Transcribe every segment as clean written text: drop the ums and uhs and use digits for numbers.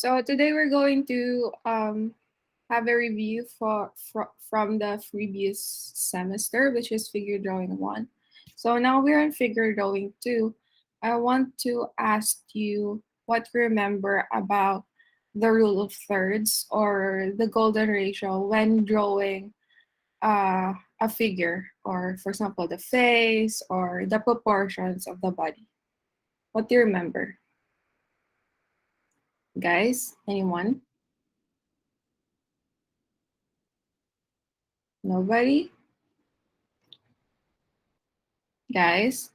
So today we're going to have a review from the previous semester, which is figure drawing 1. So now we're in figure drawing 2. I want to ask you what you remember about the rule of thirds or the golden ratio when drawing a figure, or for example, the face or the proportions of the body. What do you remember? Guys, anyone? Nobody? Guys?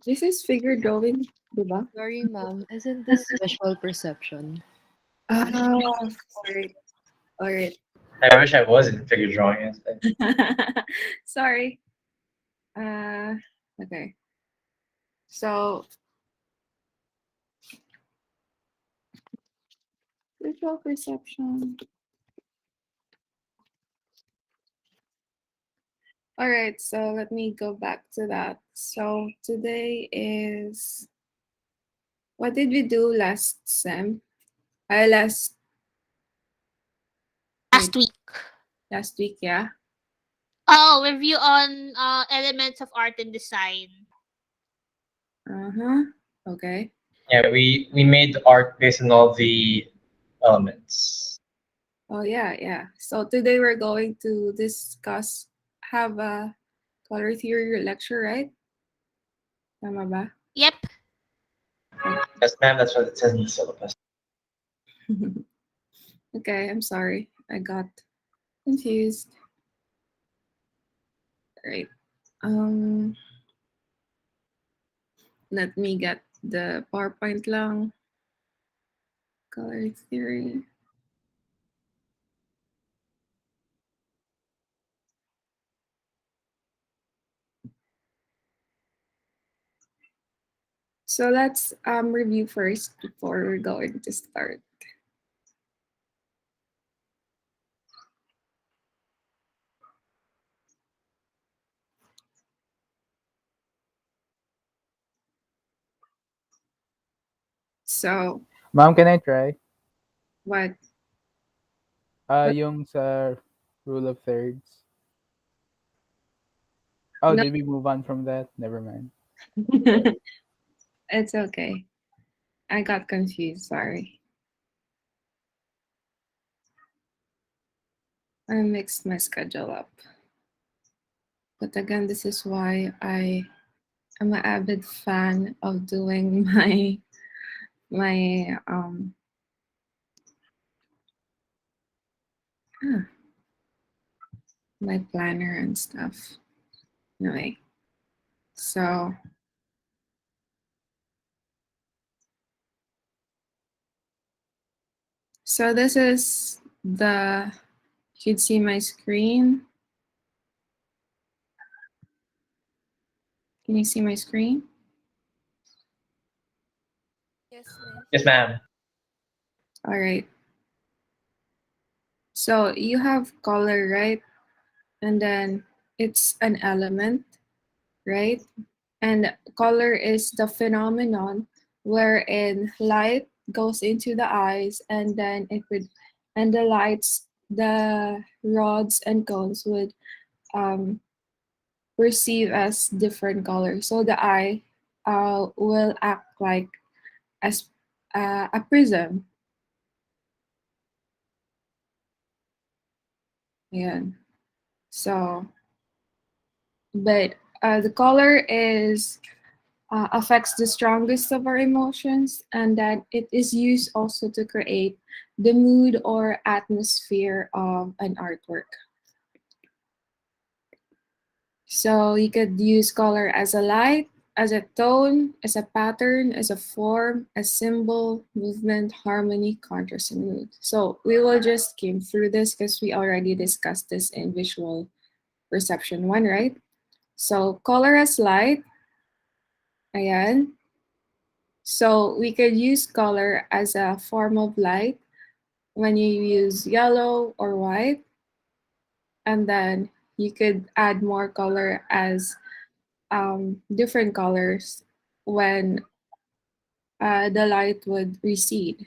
This is figure drawing, diba? Sorry, ma'am. Isn't this visual perception? Ah, alright, alright. I wish I was in figure drawing instead. Sorry. Okay. So, visual perception. Alright, so let me go back to that. So, today is. What did we do last sem? Last. Wait, Last week. last week, yeah? Oh, review on elements of art and design. Uh huh. Okay. Yeah, we made art based on all the elements. Oh, yeah, yeah. So, today we're going to have a color theory lecture, right? Tama ba? Yep. Yes, ma'am, that's what it says in the syllabus. Okay, I'm sorry. I got confused. Right. Um, Let me get the PowerPoint lang. Color theory. So let's review first before we're going to start. So, Ma'am, can I try? what? Yung sa rule of thirds. Oh, No, did we move on from that? Never mind. it's okay. I got confused. Sorry. I mixed my schedule up. But again, this is why I am an avid fan of doing my ah, my planner and stuff. Anyway, so this is the, you can see my screen. Can you see my screen? Yes, ma'am. Yes, ma'am. All right. So you have color, right? And then it's an element, right? And color is the phenomenon wherein light goes into the eyes, and then the rods and cones would um, perceive as different colors. So the eye will act like as a prism. Ayan. So, but the color is affects the strongest of our emotions, and that it is used also to create the mood or atmosphere of an artwork. So you could use color as a light, as a tone, as a pattern, as a form, a symbol, movement, harmony, contrast, and mood. So we will just skim through this because we already discussed this in visual perception 1, right? So color as light, ayan. So we could use color as a form of light when you use yellow or white, and then you could add more color as different colors when the light would recede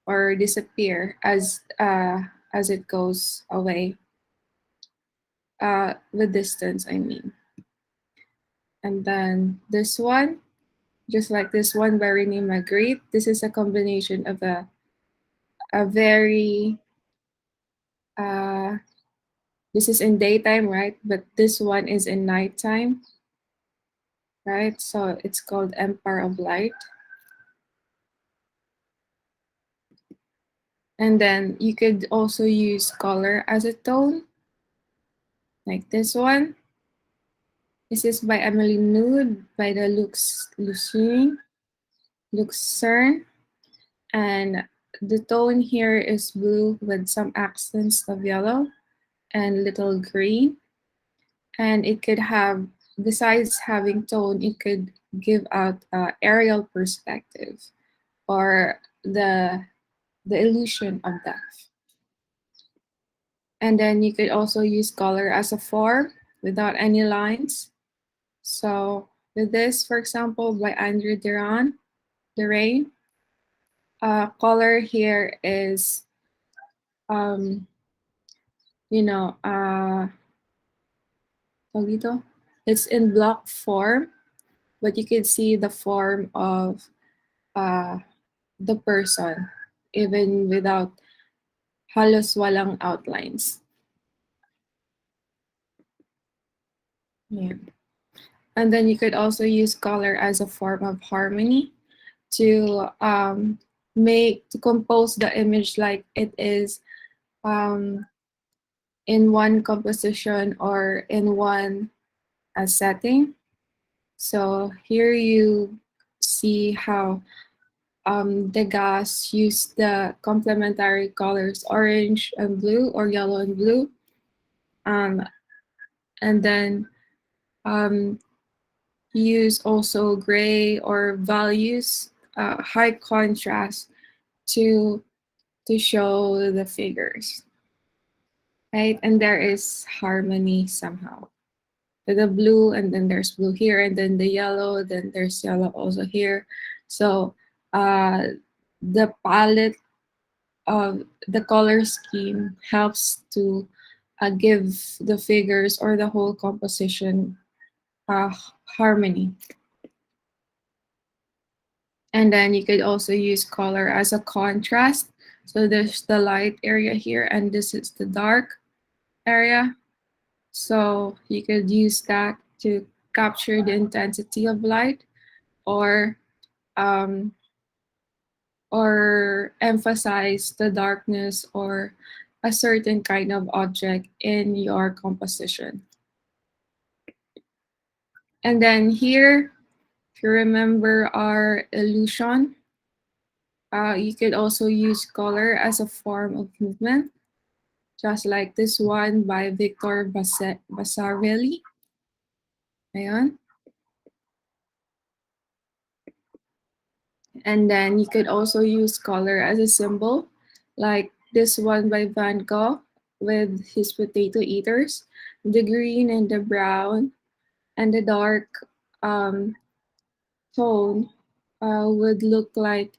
or disappear as it goes away. The distance, I mean. And then this one, just like this one by Renee Magritte, this is a combination of a very this is in daytime, right? But this one is in nighttime, right? So it's called Empire of Light. And then you could also use color as a tone, like this one. This is by Emily Nude by the Lucerne. And the tone here is blue with some accents of yellow and little green. And it could have, besides having tone, it could give out aerial perspective or the illusion of depth. And then you could also use color as a form without any lines. So with this, for example, by Andrew Derain, color here is, um, you know, it's in block form, but you can see the form of uh, the person, even without halos walang outlines. Yeah. And then you could also use color as a form of harmony to to compose the image like it is in one composition or in one setting. So here you see how Degas used the complementary colors orange and blue or yellow and blue. And then use also gray or values, high contrast to show the figures, right? And there is harmony somehow. The blue, and then there's blue here, and then the yellow, then there's yellow also here. So the palette of the color scheme helps to give the figures or the whole composition harmony. And then you could also use color as a contrast. So there's the light area here, and this is the dark area. So you could use that to capture the intensity of light or um, emphasize the darkness or a certain kind of object in your composition. And then here, if you remember our illusion, you could also use color as a form of movement, just like this one by Victor Basarvelli. Ayan. And then you could also use color as a symbol, like this one by Van Gogh with his potato eaters, the green and the brown and the dark tone would look like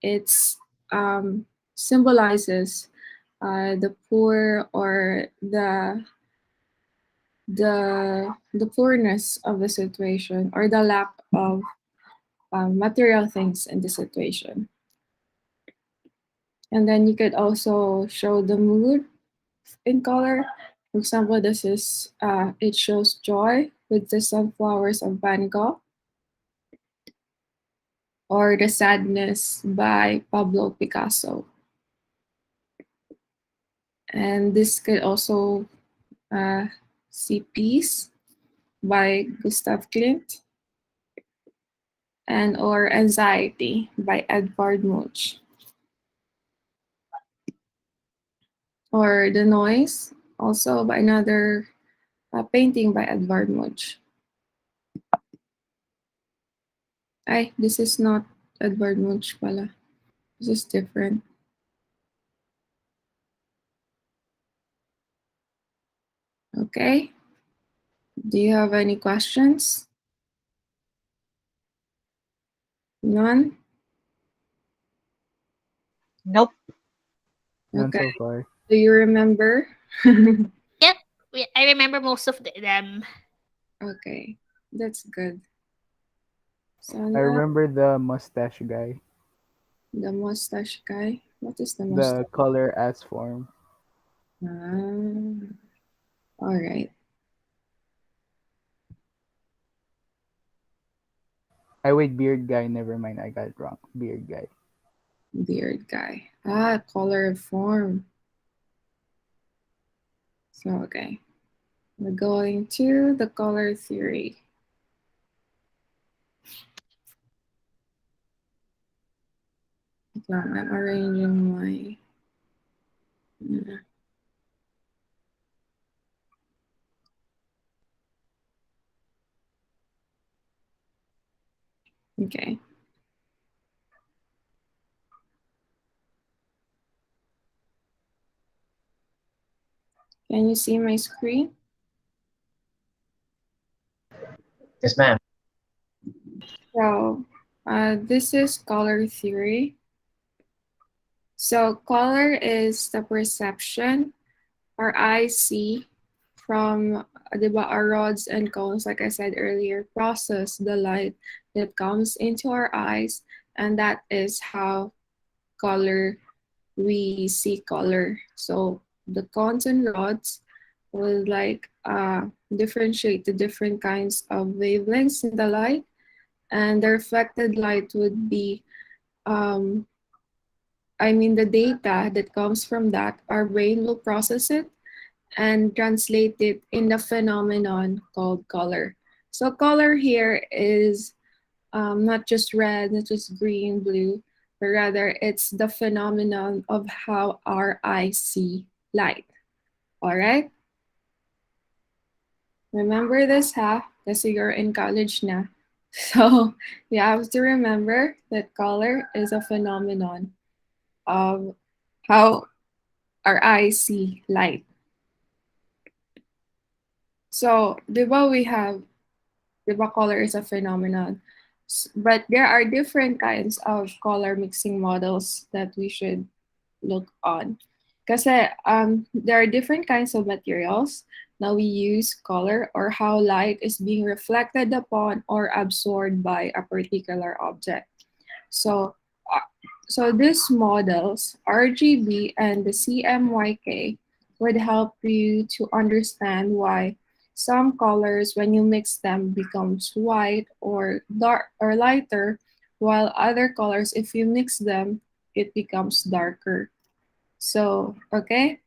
it's symbolizes the poor or the poorness of the situation or the lack of material things in the situation. And then you could also show the mood in color. For example, this is it shows joy with the sunflowers of Van Gogh, or the sadness by Pablo Picasso. And this could also see peace by Gustav Klimt, and or anxiety by Edvard Munch, or the noise also by another painting by Edvard Munch. Ay, this is not Edvard Munch pala. This is different. Okay. Do you have any questions? None? Nope. None Okay. so far. Do you remember? Yep. I remember most of them. Okay, that's good. So I now remember the mustache guy. the mustache guy. What is the The mustache? color as form. Ah, all right. I wait, beard guy. Never mind. I got it wrong. Beard guy. Beard guy. Ah, color form. So okay, we're going to the color theory. Okay, I'm arranging my. Yeah, okay. Can you see my screen? Yes, ma'am. So, this is color theory. So, color is the perception our eyes see from, our rods and cones, like I said earlier, process the light that comes into our eyes, and that is how color we see color. So, the cones and rods will like differentiate the different kinds of wavelengths in the light, and the reflected light would be um, the data that comes from that, our brain will process it and translate it in the phenomenon called color. So, color here is not just red, not just green, blue, but rather it's the phenomenon of how our eyes see light. All right? Remember this, ha? Kasi you're in college na. So, you have to remember that color is a phenomenon of how our eyes see light. So, di ba we have, di ba color is a phenomenon? But there are different kinds of color mixing models that we should look on. Kasi there are different kinds of materials that we use color or how light is being reflected upon or absorbed by a particular object. So, uh, so these models, RGB and the CMYK, would help you to understand why some colors, when you mix them, becomes white or dark or lighter, while other colors, if you mix them, it becomes darker. So, okay.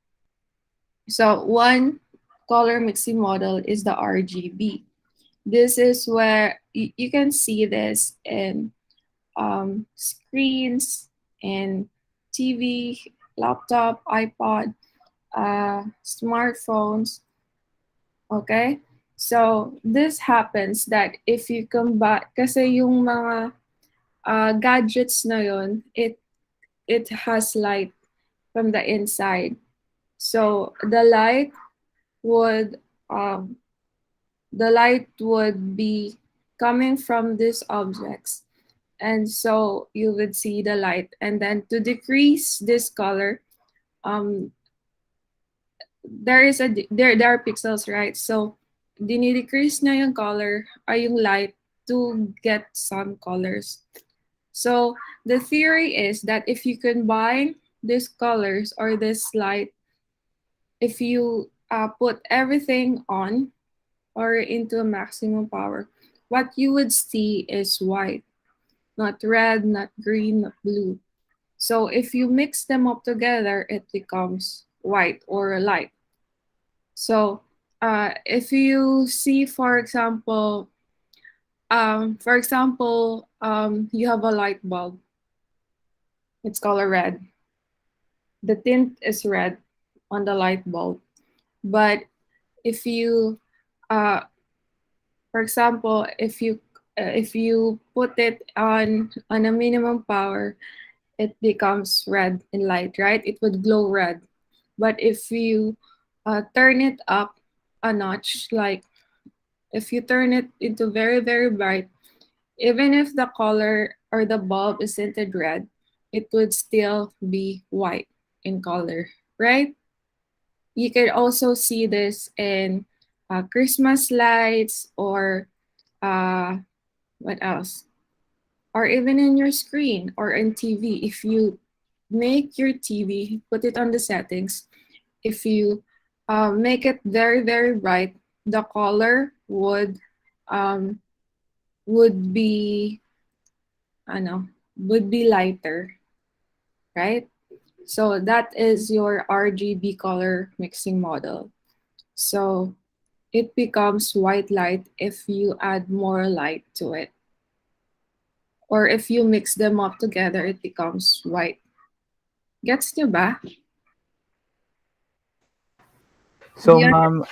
So one color mixing model is the RGB. This is where you can see this in screens and TV, laptop, iPod, smartphones. Okay? So, this happens that if you combine, kasi yung mga gadgets na yun, it has light from the inside. So, would, um, the light would be coming from these objects, and so you would see the light, and then to decrease this color, um there are pixels, right? So dinidecrease na yung color ay yung light to get some colors. So the theory is that if you combine these colors or this light, if you put everything on or into a maximum power, what you would see is white, not red, not green, not blue. So if you mix them up together, it becomes white or light. So if you see, you have a light bulb. It's color red. The tint is red on the light bulb. But if you, uh, for example, if you put it on a minimum power, it becomes red in light, right? It would glow red. But if you turn it up a notch, like If you turn it into very, very bright, even if the color or the bulb is tinted red, it would still be white in color, right? You could also see this in Christmas lights or uh, what else? Or even in your screen or in TV. If you make your TV, put it on the settings, if you make it very, very bright, the color um, would be, ano, would be lighter, right? So that is your RGB color mixing model. So it becomes white light if you add more light to it. Or if you mix them up together, it becomes white. Gets nyo ba? Do So you ma'am,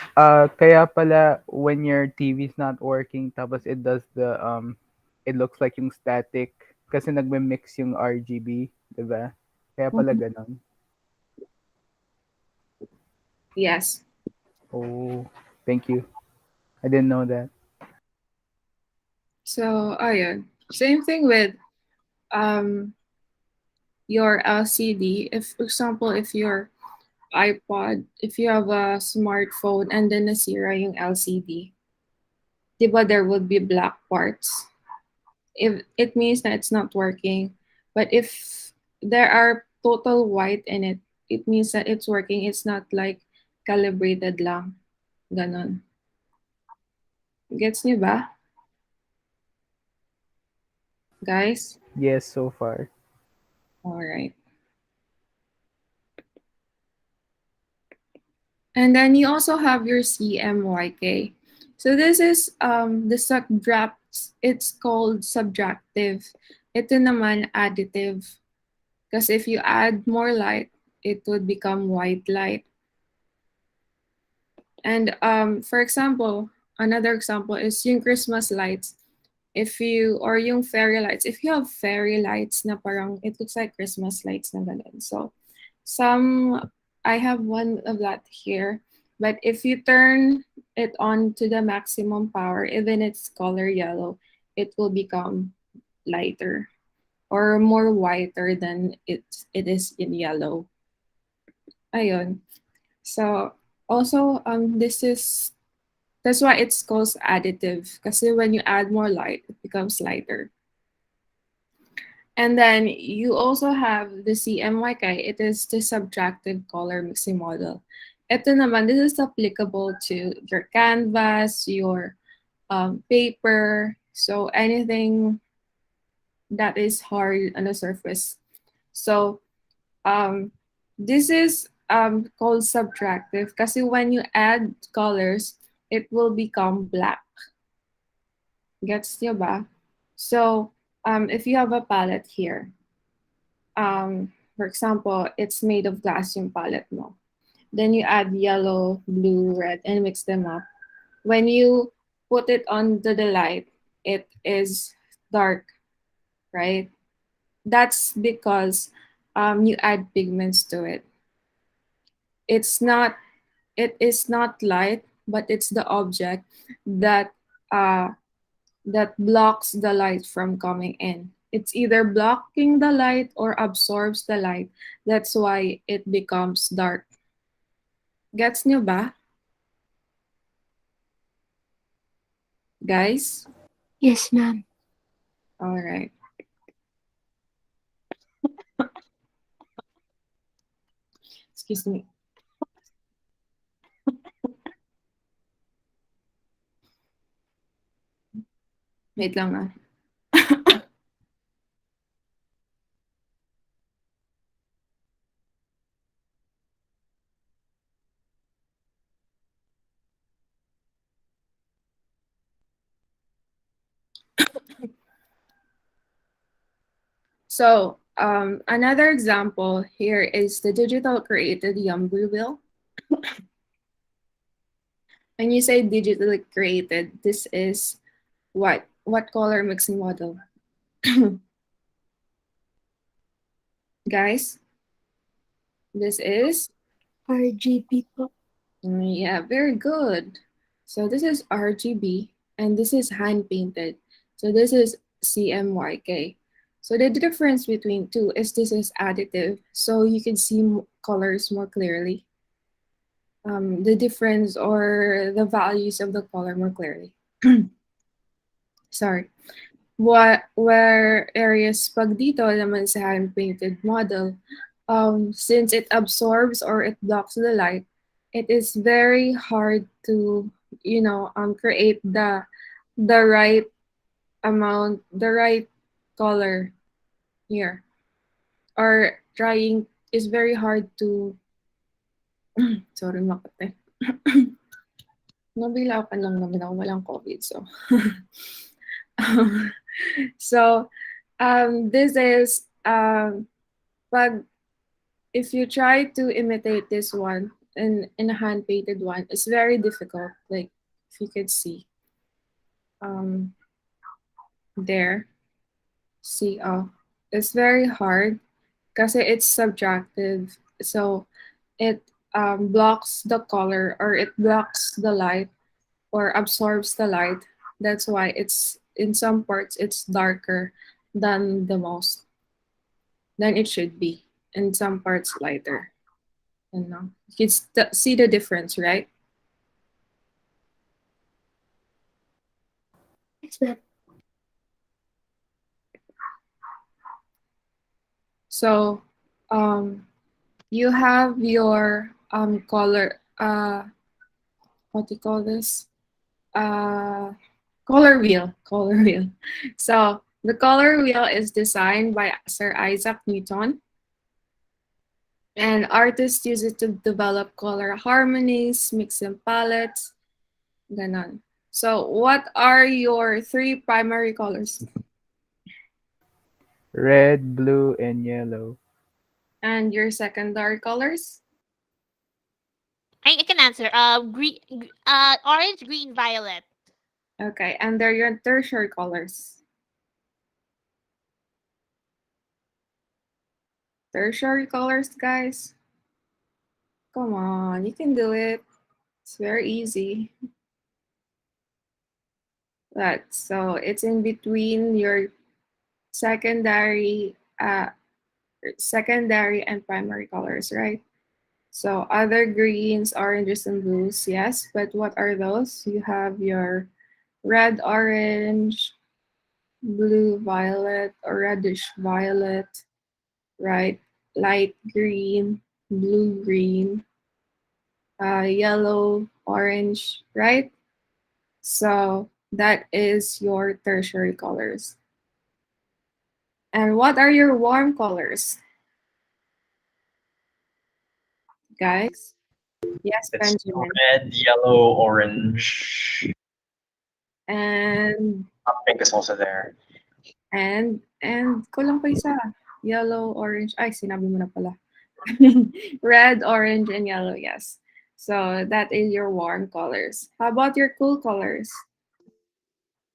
kaya pala when your TV is not working tapos it does the it looks like yung static kasi nagme-mix yung RGB, 'di ba? Kaya pala understand? ganon. Yes. Oh, thank you. I didn't know that. So, ayun. Same thing with um, your LCD. If, for example, if your iPod, if you have a smartphone and then nasira yung LCD, diba there would be black parts. If it means that it's not working, but if there are total white in it, it means that it's working. It's not like calibrated lang. Ganon. Gets niyo ba, guys? Yes, so far. All right. And then you also have your CMYK. So this is the subtract. It's called subtractive. Ito naman additive. Because if you add more light, it would become white light. And for example, another example is yung Christmas lights. If you, or yung fairy lights, if you have fairy lights na parang, it looks like Christmas lights na ganun. So, I have one of that here. But if you turn it on to the maximum power, even it's color yellow, it will become lighter or more whiter than it is in yellow. Ayun. So, also, that's why it's called additive. Kasi when you add more light, it becomes lighter. And then you also have the CMYK. It is the subtractive color mixing model. Ito naman, this is applicable to your canvas, your paper, so anything that is hard on the surface. So this is called subtractive kasi when you add colors, it will become black. Gets niyo ba? So if you have a palette here, for example, it's made of glass yung palette mo. Then you add yellow, blue, red, and mix them up. When you put it under the light, it is dark, right? That's because you add pigments to it. It's not, it is not light, but it's the object that uh, that blocks the light from coming in. It's either blocking the light or absorbs the light. That's why it becomes dark. Gets nyo ba, guys? Yes, ma'am. All right. Excuse me. Wait lang ah. So another example here is the digital created Yumbu wheel. When you say digitally created, this is what? What color mixing model? Guys, this is? RGB po. Yeah, very good. So this is RGB. and this is hand painted. So this is CMYK. So the difference between two is this is additive, so you can see colors more clearly. The difference or the values of the color more clearly. Sorry. Where areas pag dito naman sa hand painted model, since it absorbs or it blocks the light, it is very hard to create the right amount, the right color here. Or trying is very hard to sorry makate. Nabilakan lang naman ako, walang COVID. So, um, so this is pag if you try to imitate this one in a hand painted one, it's very difficult. Like if you could see um, there, see it's very hard because it's subtractive. So it blocks the color or it blocks the light or absorbs the light. That's why it's in some parts it's darker than the most than it should be. In some parts lighter. You know, you can see the difference, right? So, um, you have your color. What do you call this? Uh, color wheel. Color wheel. So the color wheel is designed by Sir Isaac Newton, and artists use it to develop color harmonies, mixing palettes, ganon. So, what are your three primary colors? Red, blue, and yellow. And your secondary colors? I can answer. Orange, green, violet. Okay, and they're your tertiary colors. Tertiary colors, guys. Come on, you can do it. It's very easy. Right, so it's in between your secondary, secondary and primary colors, right? So other greens, oranges, and blues, yes. But what are those? You have your red, orange, blue, violet, or reddish violet, right? Light green, blue, green, yellow, orange, right? So that is your tertiary colors. And what are your warm colors, guys? Yes, It's Benjamin. red, yellow, orange. And Pink is also there. kulang pa isa. Yellow, orange. Ay, sinabi mo na pala. Red, orange, and yellow, yes. So that is your warm colors. How about your cool colors?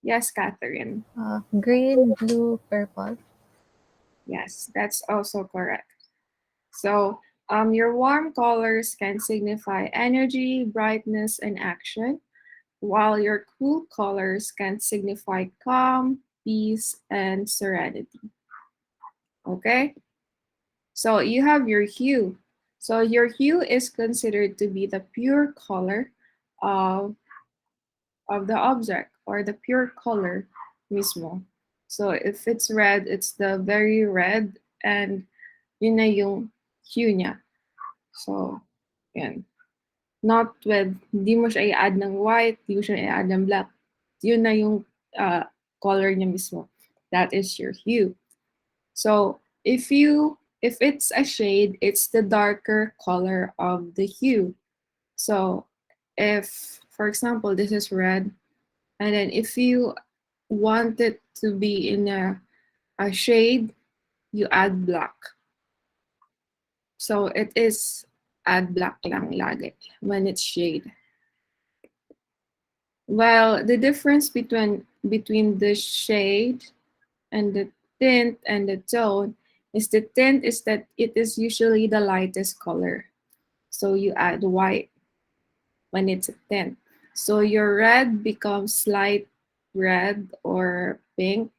Yes, Catherine. Green, blue, purple. Yes, that's also correct. So your warm colors can signify energy, brightness, and action, while your cool colors can signify calm, peace, and serenity. Okay? So you have your hue. So your hue is considered to be the pure color of, of the object or the pure color mismo. So if it's red, it's the very red and yun na yung hue niya. So, yan. Not with, di mo siya i-add ng white, di mo siya i-add ng black. Yun na yung color niya mismo. That is your hue. So, if it's a shade, it's the darker color of the hue. So, if, for example, this is red, and then if you want it to be in a shade, you add black. So, it is add black lang lagi when it's shade. Well, the difference between the shade and the tint and the tone is the tint is that it is usually the lightest color. So you add white when it's a tint. So your red becomes light red or pink,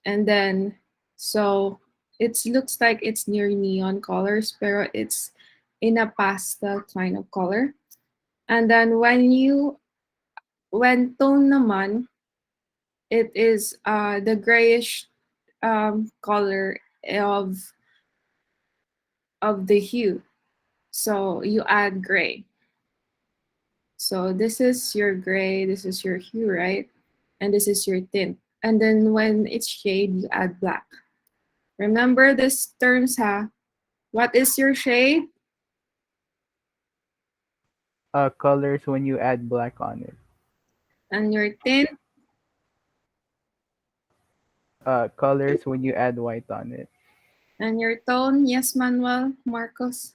and then so it looks like it's near neon colors, pero it's in a pastel kind of color. And then when tone naman, it is the grayish color of the hue. So you add gray. So this is your gray, this is your hue, right? And this is your tint. And then when it's shade, you add black. Remember this terms, ha? What is your shade? Colors when you add black on it. And your tint? Colors when you add white on it. And your tone? Yes, Manuel, Marcos.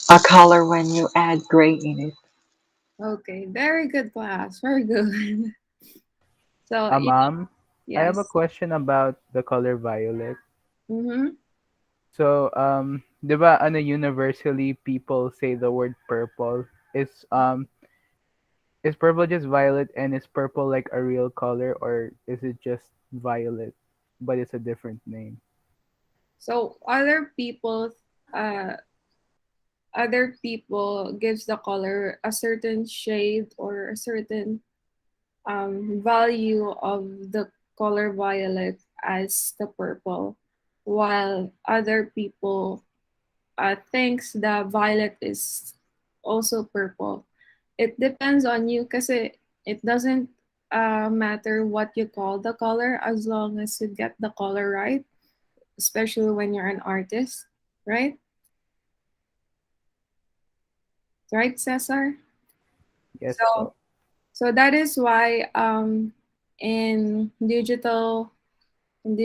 A color when you add gray in it. Okay, very good class. Very good. So, Ma'am, I have a yes. question about the color violet. Mm-hmm. So, di ba ano universally people say the word purple is purple just violet, and is purple like a real color, or is it just violet but it's a different name? So uh, other people gives the color a certain shade or a certain value of the color violet as the purple, while other people thinks the violet is also purple. It depends on you kasi it doesn't matter what you call the color as long as you get the color right, especially when you're an artist, right? Right, Cesar? Yes So po. so that is why in digital what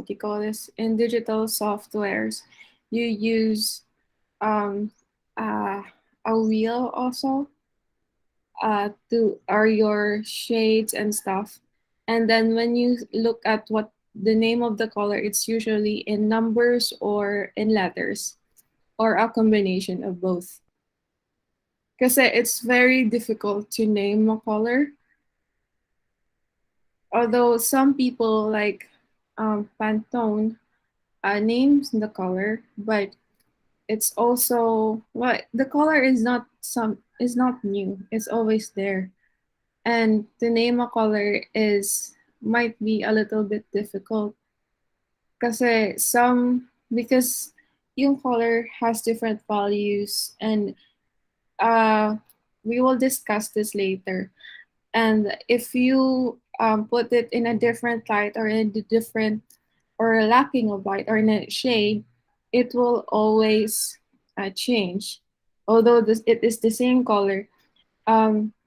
do you call this, in digital softwares you use um uh, a wheel also to are your shades and stuff, and then when you look at what the name of the color, it's usually in numbers or in letters or a combination of both, because it's very difficult to name a color, although some people like Pantone names the color, but it's also well, the color is not new, it's always there, and to name a color is might be a little bit difficult because yung color has different values, and uh we will discuss this later. And if you put it in a different light or in a different or lacking of light or in a shade, it will always change. Although it is the same color,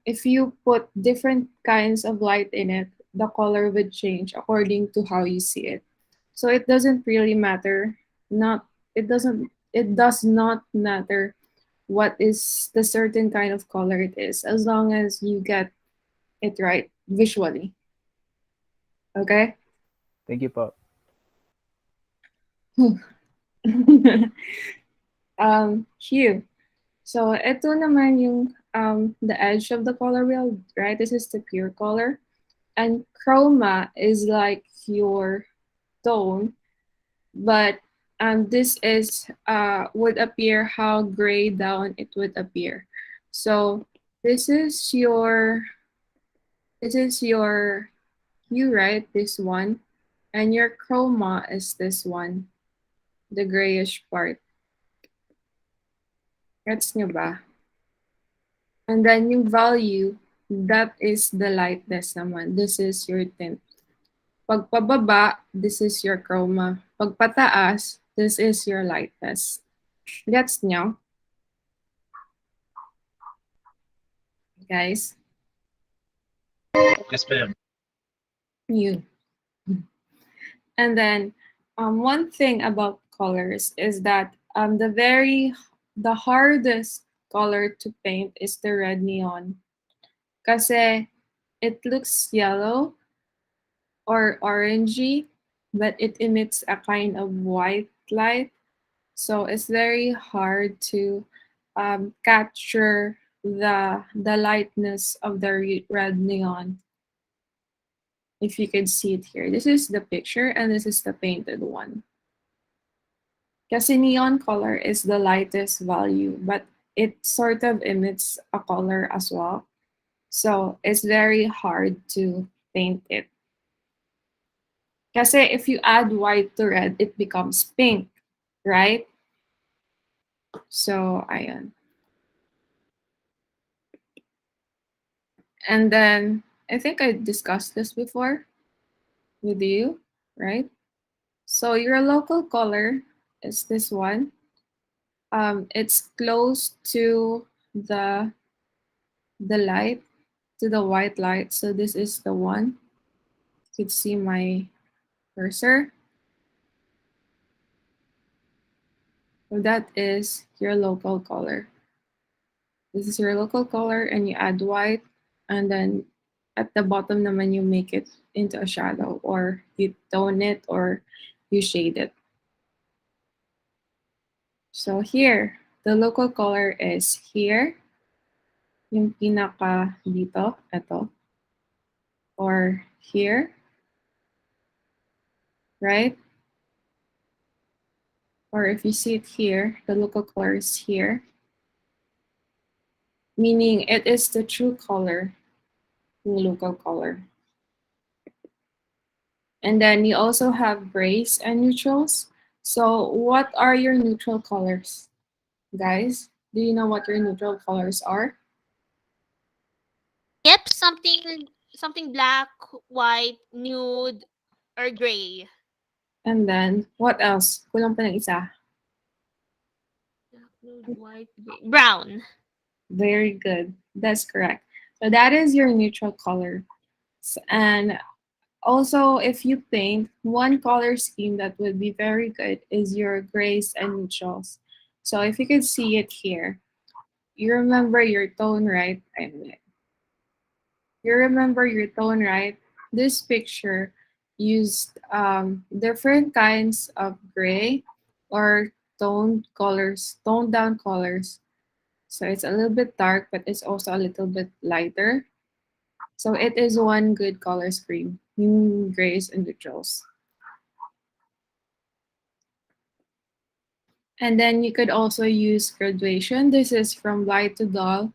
if you put different kinds of light in it, the color would change according to how you see it. So it doesn't really matter. Not it does not matter what is the certain kind of color it is, as long as you get it right visually. Okay? Thank you po. Hue. So, ito naman yung the edge of the color wheel, right? This is the pure color. And chroma is like your tone, but this is would appear how gray down it would appear. So, this is your this is your hue, right? This one. And your chroma is this one, the grayish part. Gets nyo ba? And then yung value, that is the lightness naman. This is your tint. Pag pababa, this is your chroma. Pag pataas, this is your lightness. Gets nyo, guys? Yes, ma'am. You. And then one thing about colors is that the hardest color to paint is the red neon. Kasi it looks yellow or orangey, but it emits a kind of white light. So it's very hard to capture the lightness of the red neon. If you could see it here, this is the picture and this is the painted one. Kasi neon color is the lightest value, but it sort of emits a color as well. So it's very hard to paint it. Kasi if you add white to red, it becomes pink, right? So, ayan. And then, I think I discussed this before with you, right? So your local color is this one. It's close to the light, to the white light. So this is the one. You can see my cursor. So that is your local color. This is your local color and you add white, and then at the bottom naman you make it into a shadow, or you tone it, or you shade it. So here, the local color is here. Yung pinaka dito, ito. Or here, right? Or if you see it here, the local color is here. Meaning it is the true color, yung local color. And then you also have grays and neutrals. So what are your neutral colors? Guys, do you know what your neutral colors are? Yep, something black, white, nude, or gray. And then what else? Kulang pa ng isa. Black, nude, white, gray. Brown. Very good. That's correct. So that is your neutral color. And also, if you paint, one color scheme that would be very good is your grays and neutrals. So if you could see it here, you remember your tone, right? You remember your tone, right? This picture used different kinds of gray or toned down colors. So it's a little bit dark, but it's also a little bit lighter. So it is one good color scheme, grays and neutrals. And then you could also use graduation. This is from light to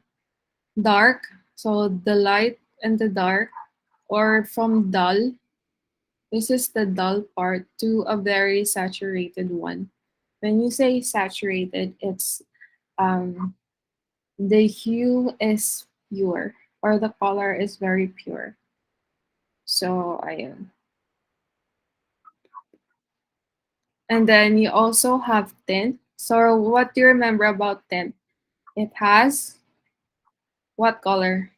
dark. So the light and the dark, or from dull. This is the dull part to a very saturated one. When you say saturated, it's the hue is pure, or the color is very pure. So ayun. And then you also have tint. So what do you remember about tint? It has what color?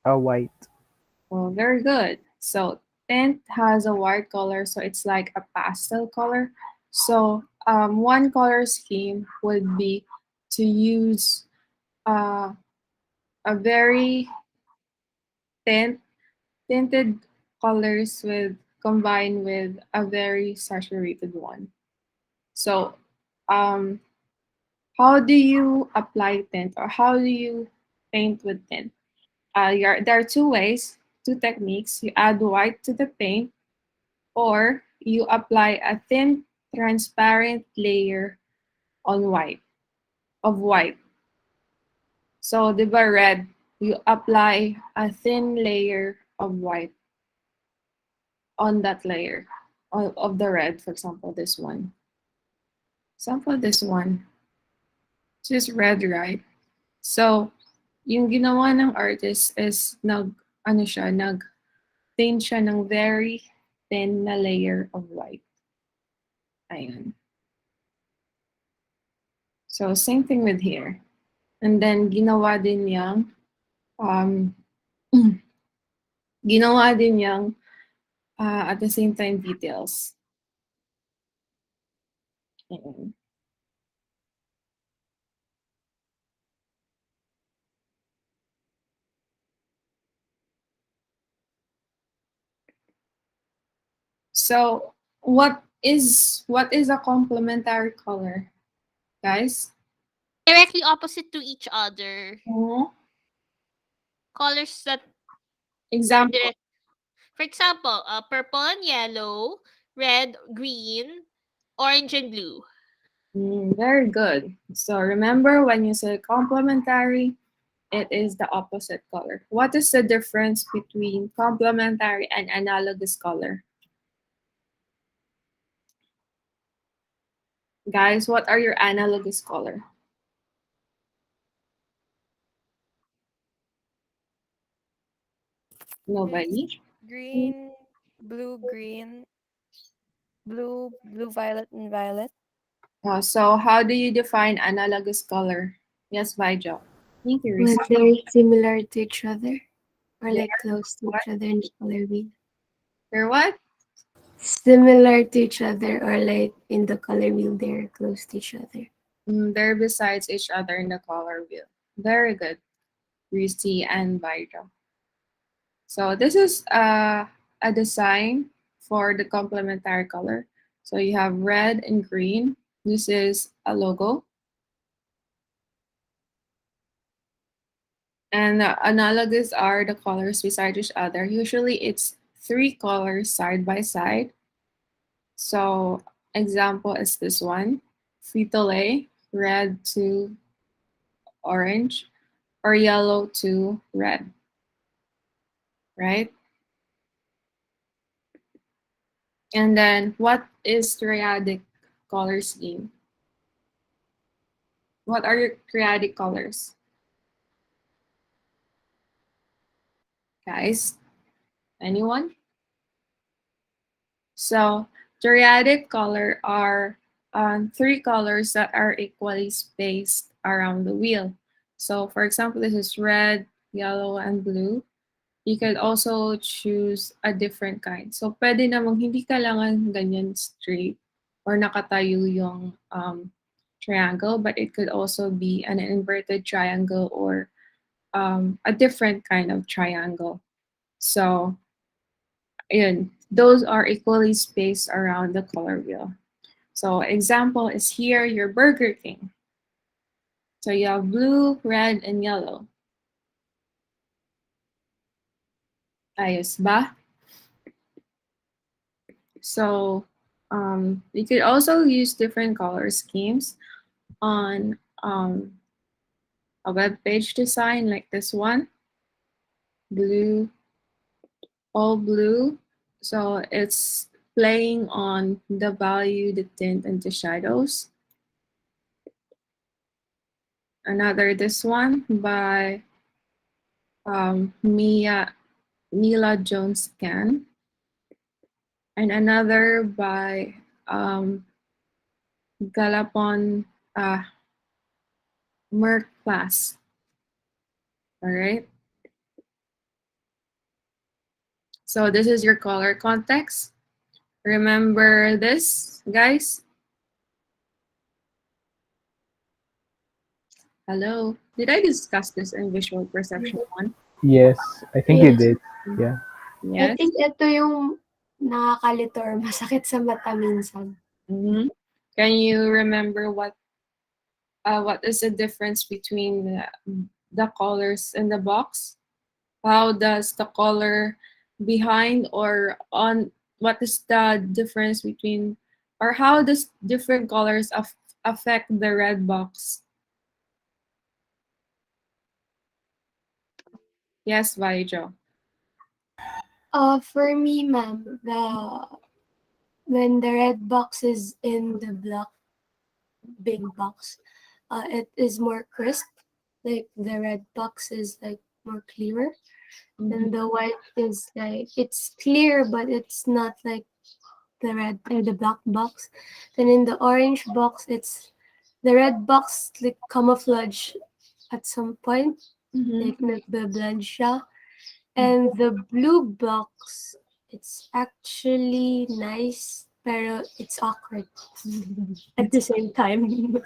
White. Oh, very good. So tint has a white color, so it's like a pastel color. So one color scheme would be to use uh, a very tint tinted colors with combined with a very saturated one. So um, how do you apply tint, or how do you paint with tint? There are two ways, two techniques. You add white to the paint, or you apply a thin transparent layer on white. So, di ba red, you apply a thin layer of white on that layer of the red, for example, this one. Example, this one. Just red, right? So, yung ginawa ng artist is nag-paint siya ng very thin na layer of white. Ayan. So, same thing with here. And then, um, ginawa din niyang at the same time details. Ayan. So, what is a complementary color, guys? directly opposite to each other. Mhm. Colors that are Example. direct. For example, purple and yellow, red, green, orange and blue. Very good. So remember when you say complementary, it is the opposite color. What is the difference between complementary and analogous color? Guys, what are your analogous color? There's Nobody? green, blue, green, blue, violet, and violet. So how do you define analogous color? Yes, Vaijo. Thank you, When Risa. they're similar to each other or They're like close to what? each other in the color wheel. They're what? Similar to each other or like in the color wheel, they're close to each other. They're besides each other in the color wheel. Very good, Risi and Vaijo. So this is a design for the complementary color. So you have red and green. This is a logo. And analogous are the colors beside each other. Usually it's three colors side by side. So example is this one. Frito-Lay, red to orange, or yellow to red, right? And then what is triadic color scheme? What are your triadic colors? Guys, anyone? So triadic color are three colors that are equally spaced around the wheel. So for example, this is red, yellow, and blue. You could also choose a different kind. So pwede namang hindi kailangan ganyan straight or nakatayo yung triangle, but it could also be an inverted triangle or a different kind of triangle. So yun, those are equally spaced around the color wheel. So example is here your Burger King. So you have blue, red, and yellow. Ayos ba? So you could also use different color schemes on a web page design like this one, blue, all blue. So it's playing on the value, the tint, and the shadows. Another this one by Mila Jones Can, and another by Galapon Merck Class. All right. So this is your color context. Remember this, guys? Hello. Did I discuss this in visual perception one? Yes, I think you Yes. did. Yeah. I Yes. think ito yung nakakalito or masakit sa mata minsan. Mm-hmm. Can you remember what is the difference between the colors in the box? How does the color behind or on, what is the difference between, or how does different colors affect the red box? Yes, Vaijo. For me, ma'am, when the red box is in the black big box, it is more crisp. Like the red box is like more clearer, Mhm. and the white is like it's clear, but it's not like the red or the black box. Then in the orange box, it's the red box like camouflage at some point, Mhm. like nagbe-blend siya. And the blue box, it's actually nice, pero it's awkward at the same time.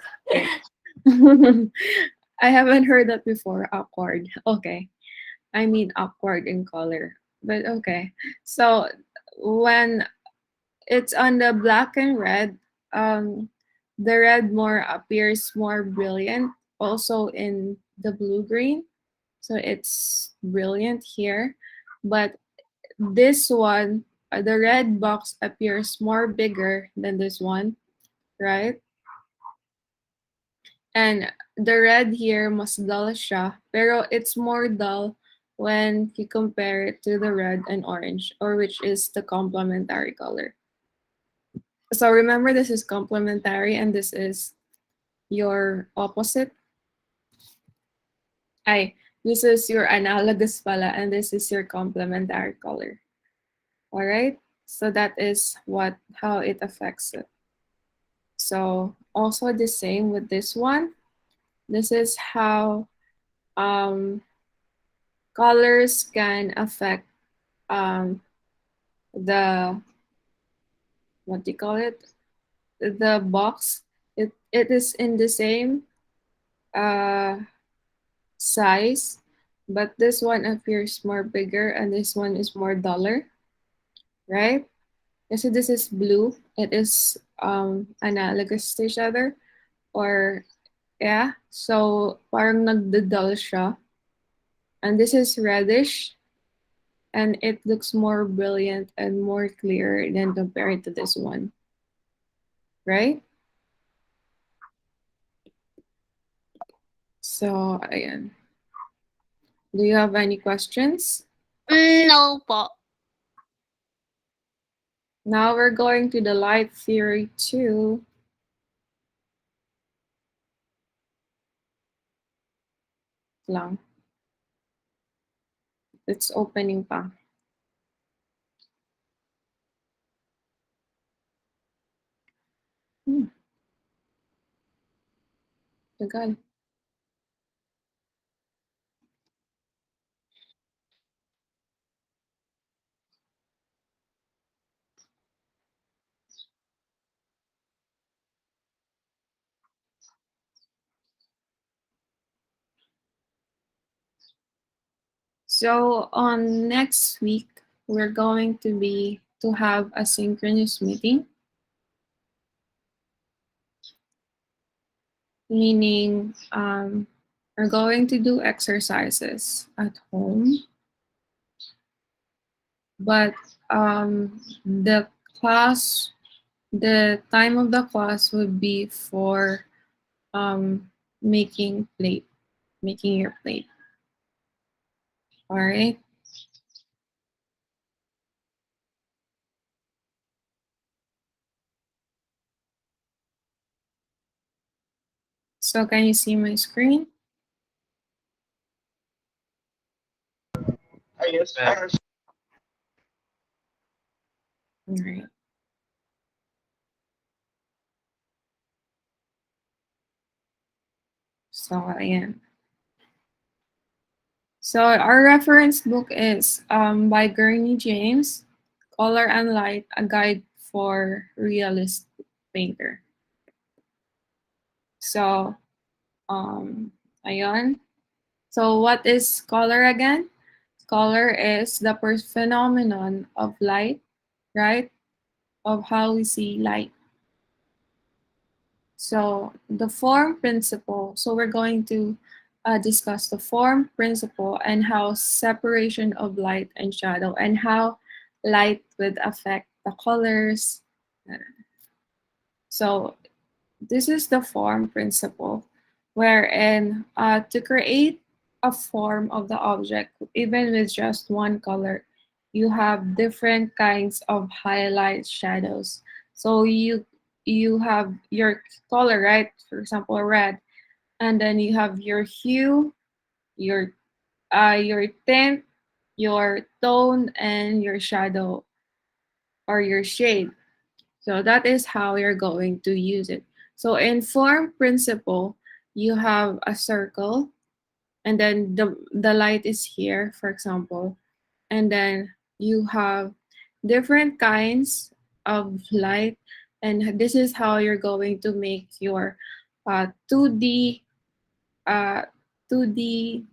I haven't heard that before. Awkward. Okay. I mean awkward in color. But okay. So when it's on the black and red, the red more appears more brilliant also in the blue green. So it's brilliant here. But this one, the red box appears more bigger than this one, right? And the red here mas dull siya, pero it's more dull when you compare it to the red and orange, or which is the complementary color. So remember, this is complementary and this is your opposite. Ay, this is your analogous pala and this is your complementary color. All right? So that is how it affects it. So also the same with this one. This is how um, colors can affect um, the, what do you call it? The box. It is in the same uh, size, but this one appears more bigger and this one is more duller, right? Kasi this is blue. It is analogous to each other. Or, yeah. So, parang nagda-dull siya. And this is reddish. And it looks more brilliant and more clear than compared to this one. Right? So, ayan. Do you have any questions? No po. Now we're going to the light theory 2. Lang. It's opening pa. Tagal. So on next week, we're going to have a synchronous meeting, meaning we're going to do exercises at home, but the class, the time of the class would be for um, making your plate. All right. So can you see my screen? Yes, ma'am. All right. So ayan. So our reference book is by Gurney James, Color and Light, a guide for realist painter. So ayun. So what is color again? Color is the phenomenon of light, right? Of how we see light. So the form principle. So we're going to discuss the form principle and how separation of light and shadow and how light would affect the colors. So this is the form principle, wherein to create a form of the object, even with just one color, you have different kinds of highlight shadows. So you have your color, right? For example, red, and then you have your hue, your your tint, your tone, and your shadow or your shade. So that is how you're going to use it. So in form principle, you have a circle and then the light is here, for example. And then you have different kinds of light and this is how you're going to make your 2D uh, 2D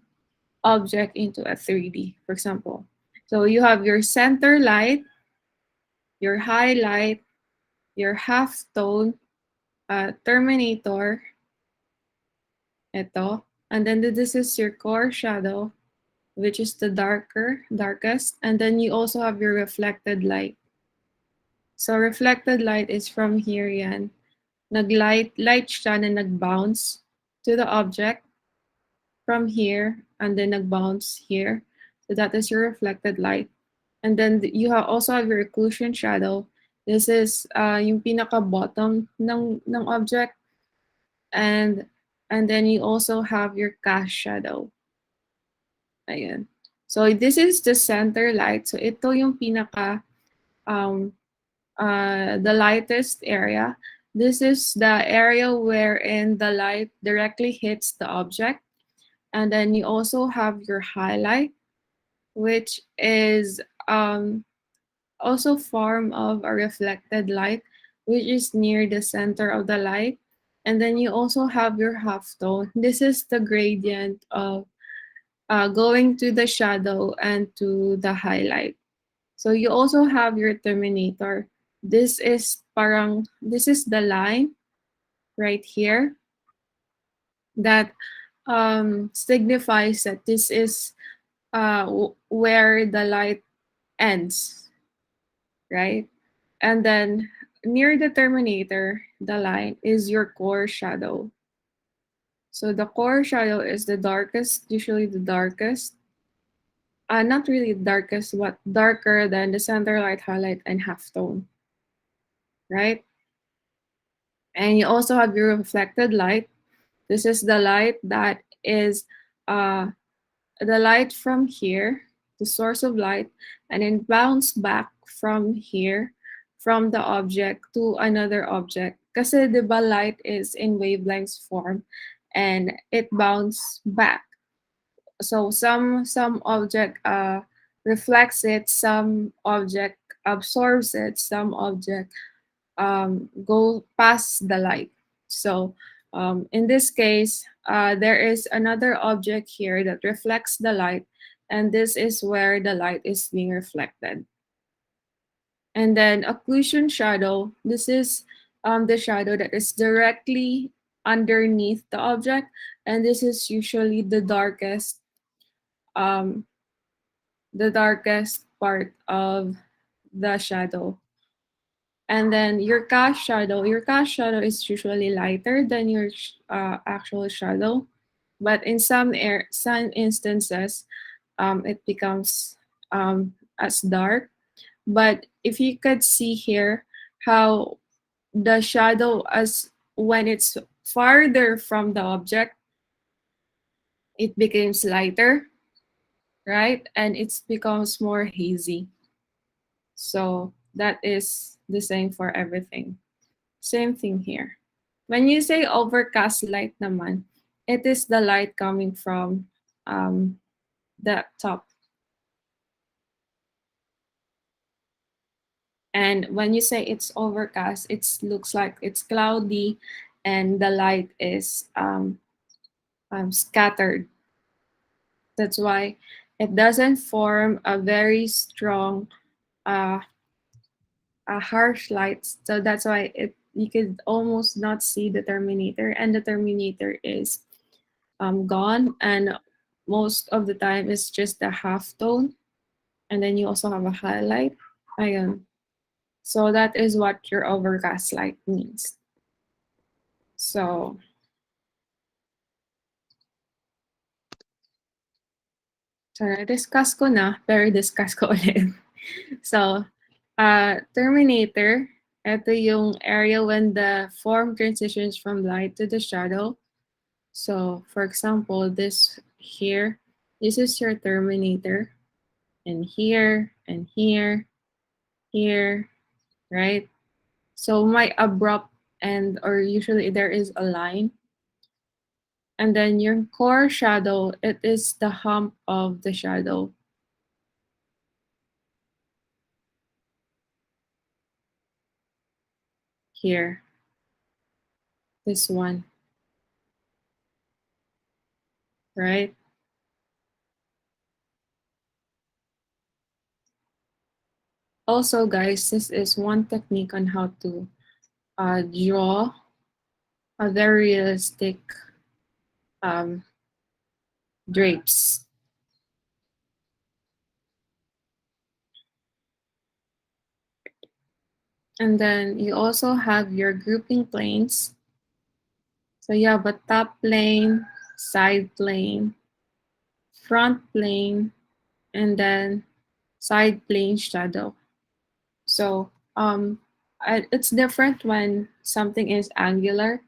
object into a 3D, for example. So you have your center light, your highlight, your half tone, Terminator, ito. And then this is your core shadow, which is the darkest. And then you also have your reflected light. So reflected light is from here yan. Light siya na nag-bounce to the object from here and then nag-bounce here. So that is your reflected light. And then you also have your occlusion shadow. This is yung pinaka-bottom ng object. And then you also have your cast shadow. Ayan. So this is the center light. So ito yung pinaka um, the lightest area. This is the area wherein the light directly hits the object. And then you also have your highlight, which is also form of a reflected light, which is near the center of the light. And then you also have your halftone. This is the gradient of going to the shadow and to the highlight. So you also have your terminator. This is the line right here that signifies that this is where the light ends, right? And then near the terminator, the line is your core shadow. So the core shadow is the darkest, usually the darkest. Not really darkest, but darker than the center light, highlight, and halftone, right? And you also have your reflected light. This is the light that is uh, the light from here, the source of light, and then bounce back from here, from the object to another object. Kasi di ba light is in wavelengths form and it bounce back. So some object reflects it, some object absorbs it, some object go past the light. So in this case, there is another object here that reflects the light, and this is where the light is being reflected. And then occlusion shadow, this is the shadow that is directly underneath the object, and this is usually um, the darkest part of the shadow. And then your cast shadow is usually lighter than your actual shadow, but in some instances, it becomes as dark. But if you could see here how the shadow as when it's farther from the object, it becomes lighter, right? And it becomes more hazy. So that is the same for everything. Same thing here. When you say overcast light naman, it is the light coming from the top. And when you say it's overcast, it looks like it's cloudy and the light is scattered. That's why it doesn't form a very strong, uh, a harsh light. So that's why you could almost not see the Terminator, and the Terminator is gone, and most of the time it's just a half tone, and then you also have a highlight. Ayun. So that is what your overcast light means. So na-discuss ko na, pero discuss ko ulit. So, Terminator, ito yung area when the form transitions from light to the shadow. So, for example, this here, this is your Terminator. And here, here, right? So, my abrupt end, or usually there is a line. And then your core shadow, it is the hump of the shadow. Here, this one, right? Also, guys, this is one technique on how to draw a very realistic um, drapes. And then you also have your grouping planes. So you have a top plane, side plane, front plane, and then side plane shadow. So it's different when something is angular.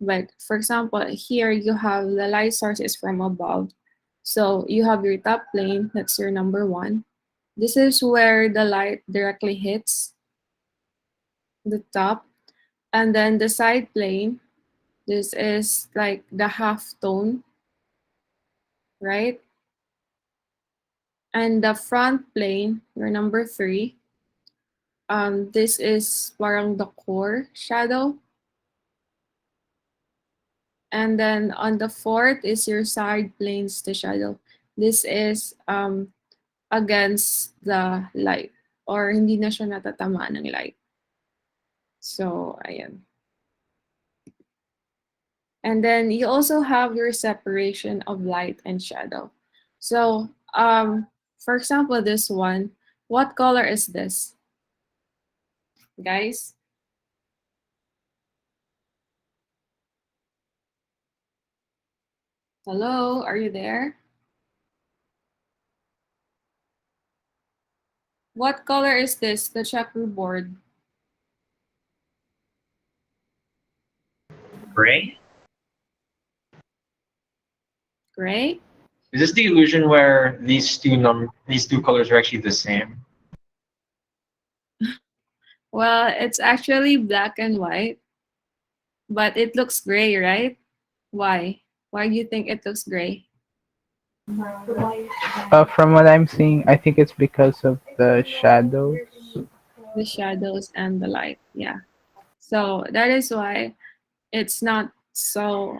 But for example, here you have the light source is from above. So you have your top plane, that's your number one. This is where the light directly hits the top. And then the side plane, this is like the half tone, right? And the front plane, your number three, this is parang the core shadow. And then on the fourth is your side planes to shadow. This is against the light or hindi na siya natatamaan ng light. So, ayan. And then you also have your separation of light and shadow. So, for example, this one, what color is this? Guys? Hello, are you there? What color is this, the checkerboard? Gray? Gray? Is this the illusion where these two colors are actually the same? Well, it's actually black and white, but it looks gray, right? Why? Why do you think it looks gray? From what I'm seeing, I think it's because of the shadows. The shadows and the light. Yeah. So that is why it's not so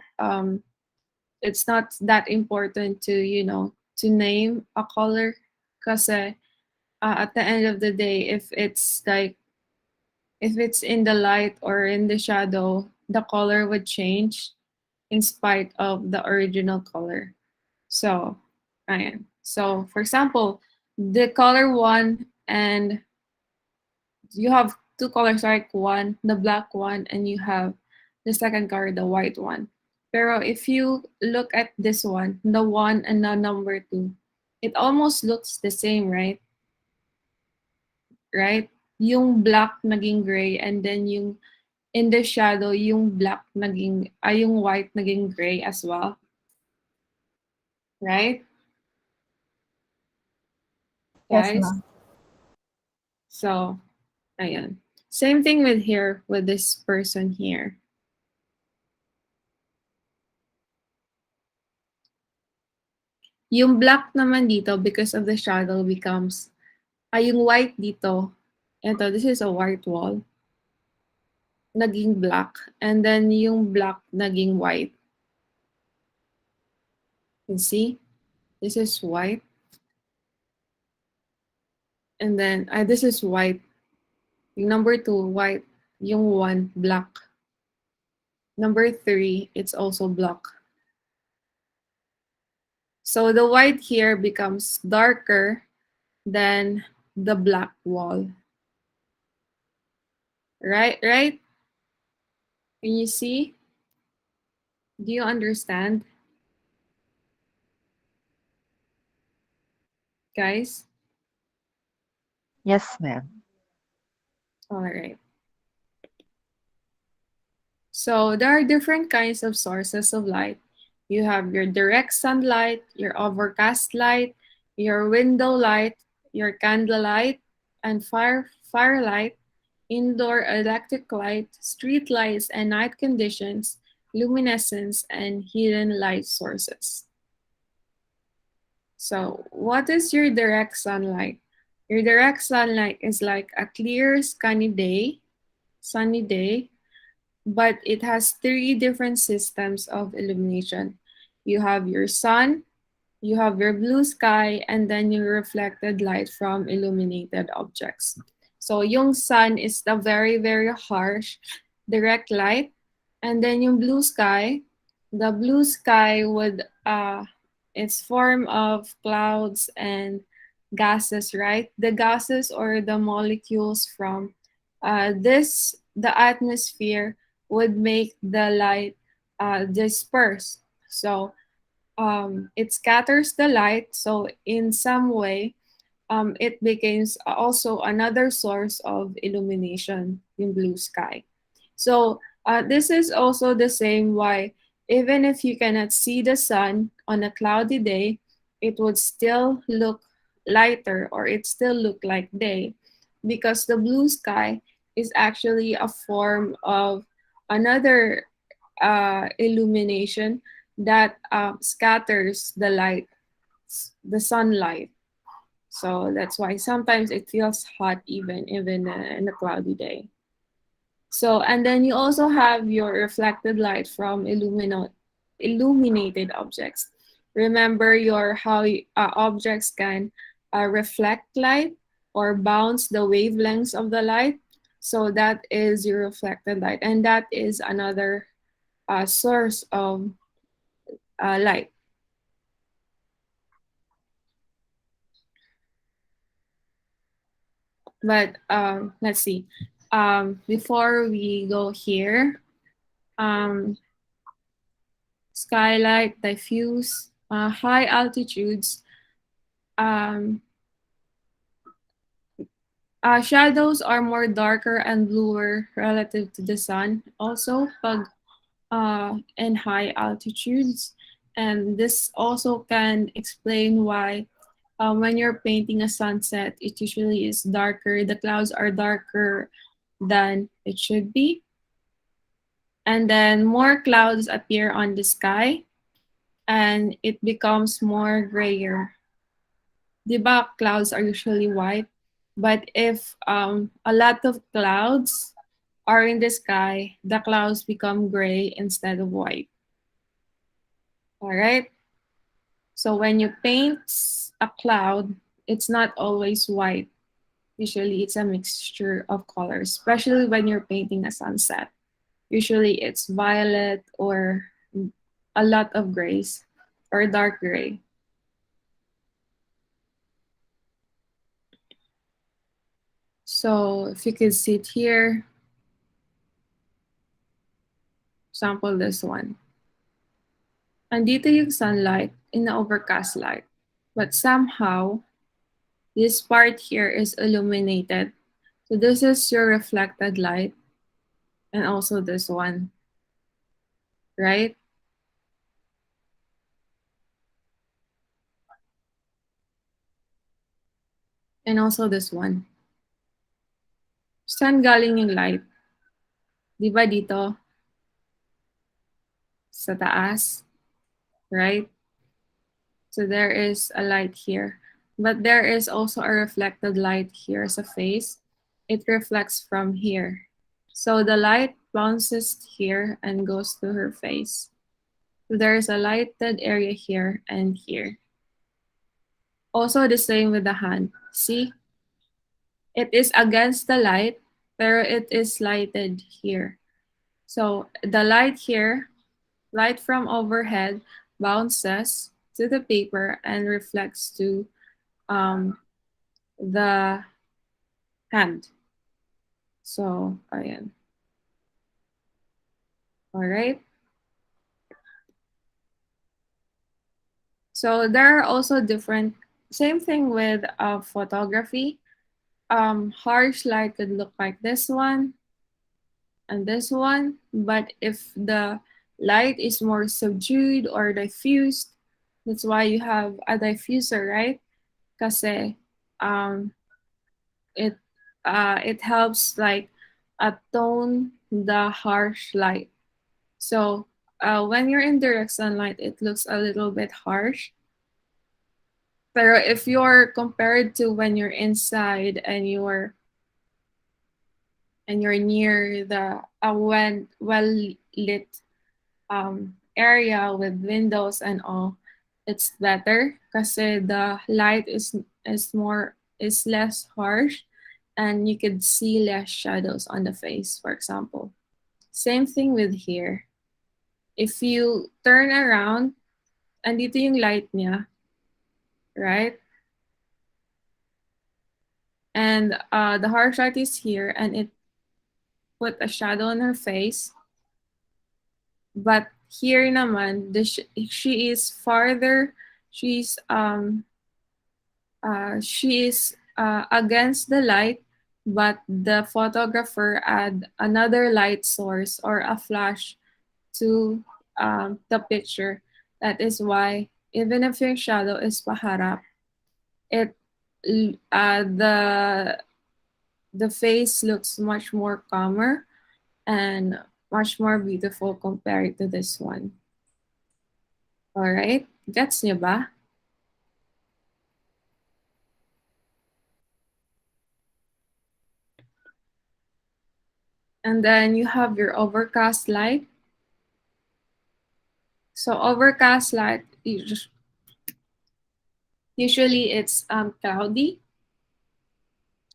it's not that important to, to name a color because at the end of the day, if it's in the light or in the shadow, the color would change in spite of the original color. So, ayan. So, for example, the color one, and you have two colors, like one, the black one, and you have the second color, the white one. Pero if you look at this one, the one and the number two, it almost looks the same, right? Right? Yung black naging gray, and then yung in the shadow, yung black naging, yung white naging gray as well, right? Yes, Guys? ma'am. So, ayan. Same thing with here, with this person here. Yung black naman dito, because of the shadow, becomes, yung white dito, ito, this is a white wall, naging black. And then yung black naging white. You see? This is white. And then, this is white. Yung number two, white. Yung one, black. Number three, it's also black. So the white here becomes darker than the black wall. Right? Can you see? Do you understand? Guys? Yes, ma'am. All right. So there are different kinds of sources of light. You have your direct sunlight, your overcast light, your window light, your candlelight, and firelight, indoor electric light, street lights and night conditions, luminescence, and hidden light sources. So what is your direct sunlight? Your direct sunlight is like a clear, sunny day, but it has three different systems of illumination. You have your sun, you have your blue sky, and then your reflected light from illuminated objects. So yung sun is the very, very harsh direct light, and then yung blue sky, the blue sky would it's form of clouds and gases, right? The gases or the molecules from this the atmosphere would make the light disperse. So it scatters the light. So in some way, it becomes also another source of illumination in blue sky. So this is also the same why even if you cannot see the sun on a cloudy day, it would still look lighter or it still look like day because the blue sky is actually a form of another illumination that scatters the light, the sunlight. So that's why sometimes it feels hot even in a cloudy day. So and then you also have your reflected light from illuminated objects. Remember your how objects can reflect light or bounce the wavelengths of the light. So that is your reflected light, and that is another source of light. But let's see. Before we go here, um, skylight, diffuse, high altitudes, um, shadows are more darker and bluer relative to the sun. Also, pag in high altitudes, and this also can explain why when you're painting a sunset, it usually is darker. The clouds are darker than it should be. And then more clouds appear on the sky and it becomes more grayer. The back clouds are usually white, but if a lot of clouds are in the sky, the clouds become gray instead of white. All right. So when you paint a cloud, it's not always white. Usually it's a mixture of colors, especially when you're painting a sunset. Usually it's violet or a lot of grays or dark gray. So if you could see it here, sample this one. Andito yung sunlight in the overcast light. But somehow, this part here is illuminated. So this is your reflected light and also this one, right? And also this one. Saan galing yung light? Di ba dito? Sa taas, right? So there is a light here. But there is also a reflected light here sa face. It reflects from here. So the light bounces here and goes to her face. So there is a lighted area here and here. Also the same with the hand. See? It is against the light, pero it is lighted here. So the light here, light from overhead, bounces to the paper and reflects to the hand. So, ayan. All right. So there are also different, same thing with photography. Harsh light could look like this one and this one, but if the light is more subdued or diffused, that's why you have a diffuser, right? Kasi um, it it helps like tone the harsh light. So when you're in direct sunlight, it looks a little bit harsh. Pero if you're compared to when you're inside and you're near the well lit area with windows and all, it's better because the light is less harsh and you could see less shadows on the face, for example. Same thing with here. if you turn around, andito yung light niya, right? And the harsh light is here, and it put a shadow on her face. But here naman, she is farther. She's against the light, but the photographer add another light source or a flash to the picture. That is why even if your shadow is paharap, it the face looks much more calmer and much more beautiful compared to this one. All right, gets niyo ba? And then you have your overcast light. So overcast light, usually it's cloudy.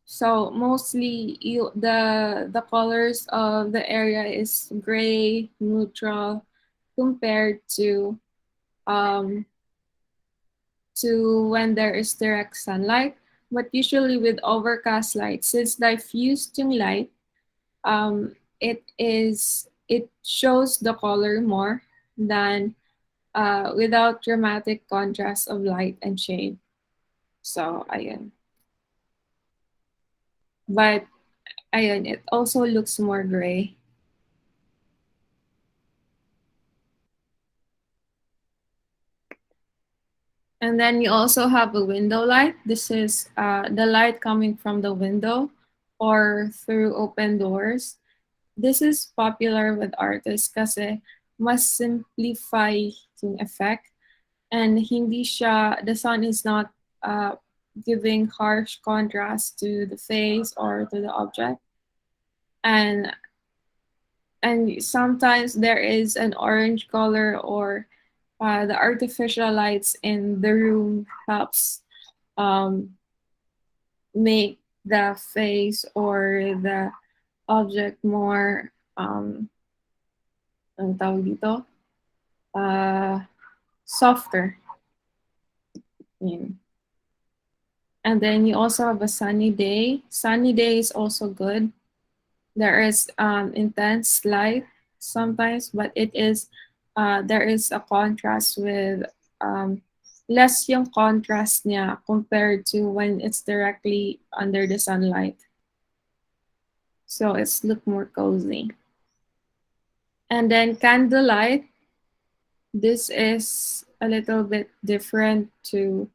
So mostly the colors of the area is gray, neutral, compared um, to when there is direct sunlight. But usually with overcast light, since diffused yung light, it shows the color more than without dramatic contrast of light and shade. So ayun. But ayun, it also looks more gray. And then you also have a window light. This is the light coming from the window or through open doors. This is popular with artists kasi mas simplify yung effect, and hindi siya, the sun is not giving harsh contrast to the face or to the object. And sometimes there is an orange color, or the artificial lights in the room helps um, make the face or the object more ang tawag dito? Softer. Yun. And then you also have a sunny day. Sunny day is also good. There is intense light sometimes, but it is there is a contrast with less yung contrast niya compared to when it's directly under the sunlight. So it's look more cozy. And then candlelight, this is a little bit different to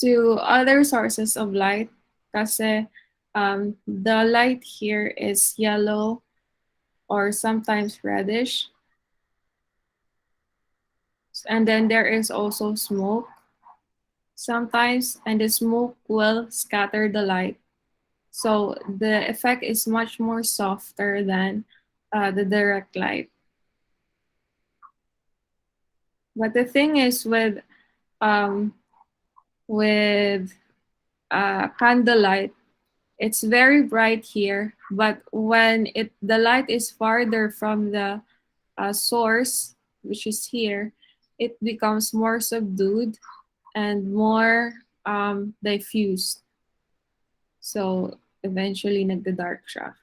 other sources of light kasi the light here is yellow or sometimes reddish. And then there is also smoke sometimes, and the smoke will scatter the light. So the effect is much more softer than the direct light. But the thing is with candlelight, it's very bright here, but when the light is farther from the source, which is here, it becomes more subdued and more diffused. So eventually nagda-dark siya.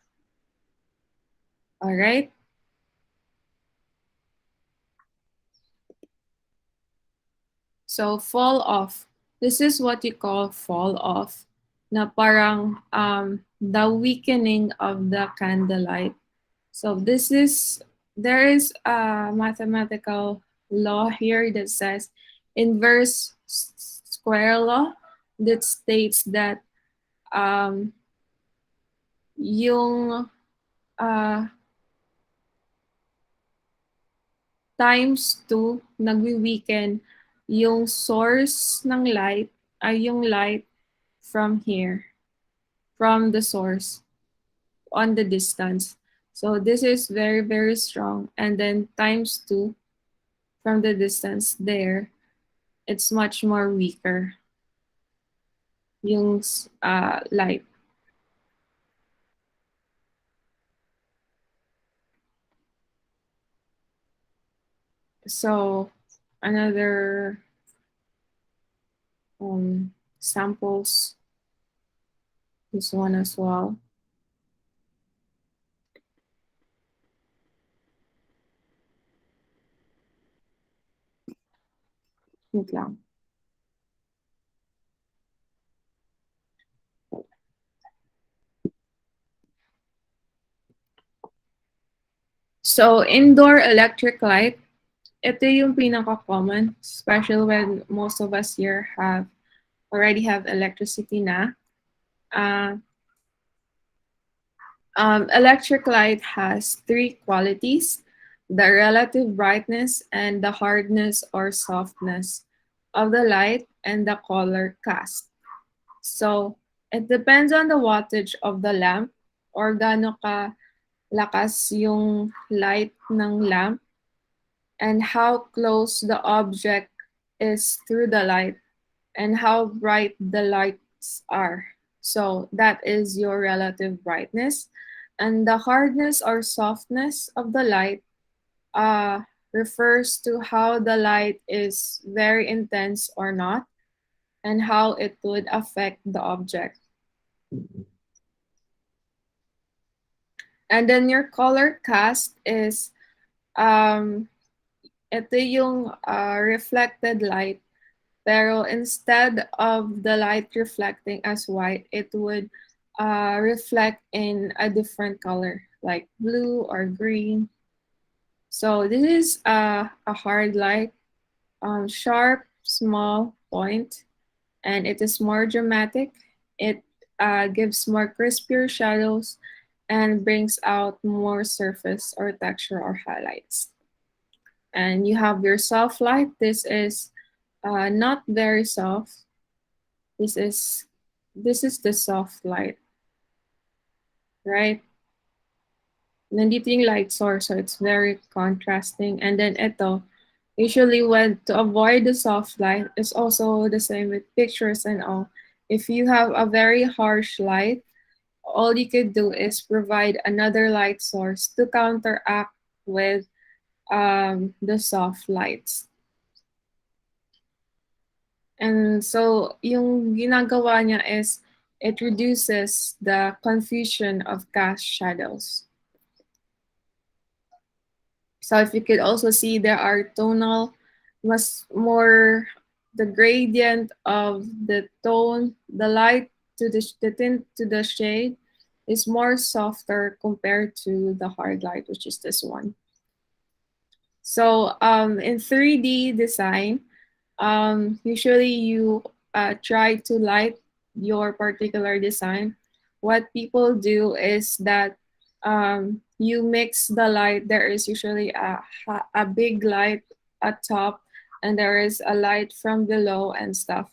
All right? So fall off. This is what you call fall off, na parang the weakening of the candlelight. So there is a mathematical law here that says inverse square law that states that yung times 2 nagwi-weaken yung source ng light ay yung light from here, from the source on the distance. So this is very, very strong. And then times 2 from the distance there, it's much more weaker yung light. So another samples, this one as well. Wait lang. So indoor electric light, ito yung pinaka-common, especially when most of us here already have electricity na. Uh, Electric light has three qualities: the relative brightness and the hardness or softness of the light and the color cast. So, it depends on the wattage of the lamp or gaano ka lakas yung light ng lamp and how close the object is through the light and how bright the lights are. So that is your relative brightness. And the hardness or softness of the light uh, refers to how the light is very intense or not and how it would affect the object. And then your color cast is ito yung reflected light. Pero instead of the light reflecting as white, it would reflect in a different color, like blue or green. So this is a hard light, sharp, small point, and it is more dramatic. It gives more crispier shadows and brings out more surface or texture or highlights. And you have your soft light. This is not very soft. This is this is the soft light, right? Nandito yung light source, so it's very contrasting. And then ito, usually when to avoid the soft light, it's also the same with pictures and all. If you have a very harsh light, all you could do is provide another light source to counteract with the soft lights. And so, yung ginagawa niya is it reduces the confusion of cast shadows. So if you could also see there are tonal, mas more the gradient of the tone, the light to the tint to the shade is more softer compared to the hard light, which is this one. So in 3D design, usually you try to light your particular design. What people do is that you mix the light. There is usually a big light at top, and there is a light from below and stuff.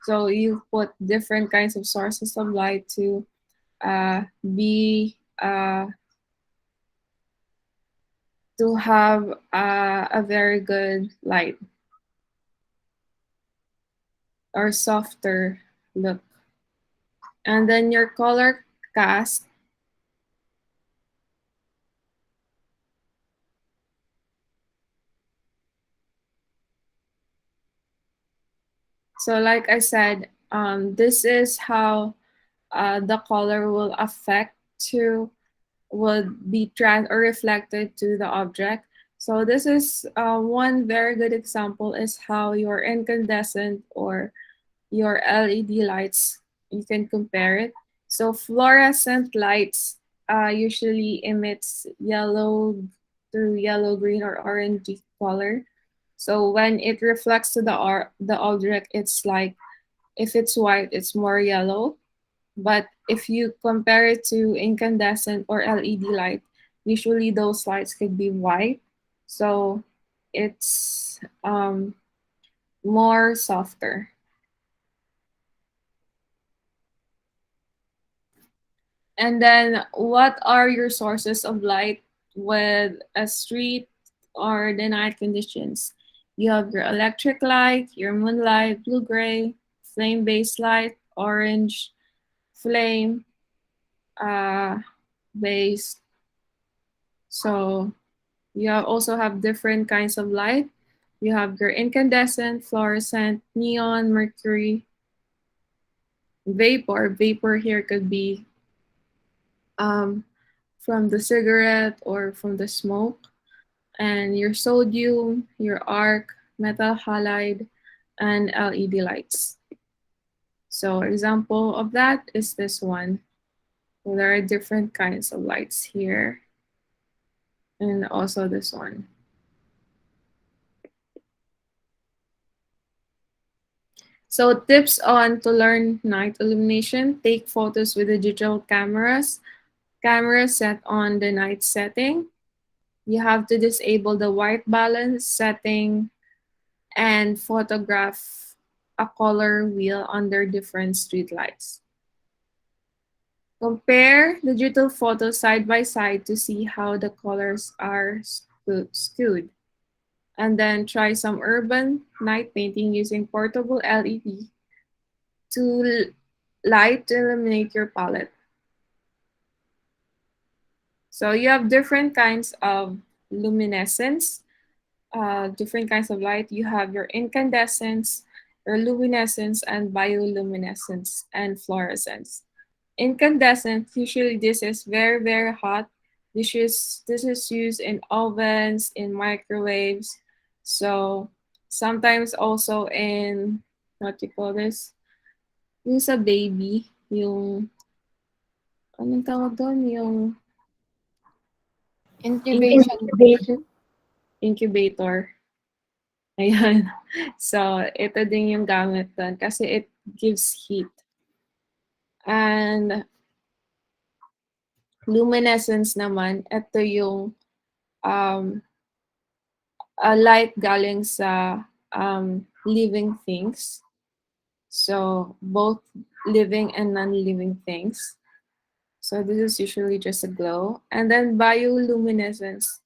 So you put different kinds of sources of light to be to have a very good light or softer look. And then your color cast. So like I said, this is how the color will affect to would be trans or reflected to the object. So this is one very good example is how your incandescent or your LED lights, you can compare it. So fluorescent lights usually emits yellow through yellow, green, or orange color. So when it reflects to the object, it's like if it's white, it's more yellow. But if you compare it to incandescent or LED light, usually those lights could be white. So it's more softer. And then what are your sources of light with a street or the night conditions? You have your electric light, your moonlight, blue-gray, flame-based light, orange, flame based. So you also have different kinds of light. You have your incandescent, fluorescent, neon, mercury, vapor. Vapor here could be um, from the cigarette or from the smoke. And your sodium, your arc, metal halide, and LED lights. So example of that is this one. So there are different kinds of lights here, and also this one. So tips on to learn night illumination: take photos with the digital cameras. Camera set on the night setting. You have to disable the white balance setting and photograph a color wheel under different street lights. Compare digital photos side by side to see how the colors are skewed. And then try some urban night painting using portable LED to light to illuminate your palette. So you have different kinds of luminescence, different kinds of light. You have your incandescence, your luminescence, and bioluminescence and fluorescence. Incandescent, usually this is very, very hot. This is used in ovens, in microwaves. So sometimes also in, what you call this? Yung sa baby, yung, anong tawag doon? Yung Incubation. incubator. Ayan. So, ito din yung gamit doon kasi it gives heat. And luminescence naman, ito yung um, a light galing sa living things. So, both living and non-living things. So, this is usually just a glow. And then bioluminescence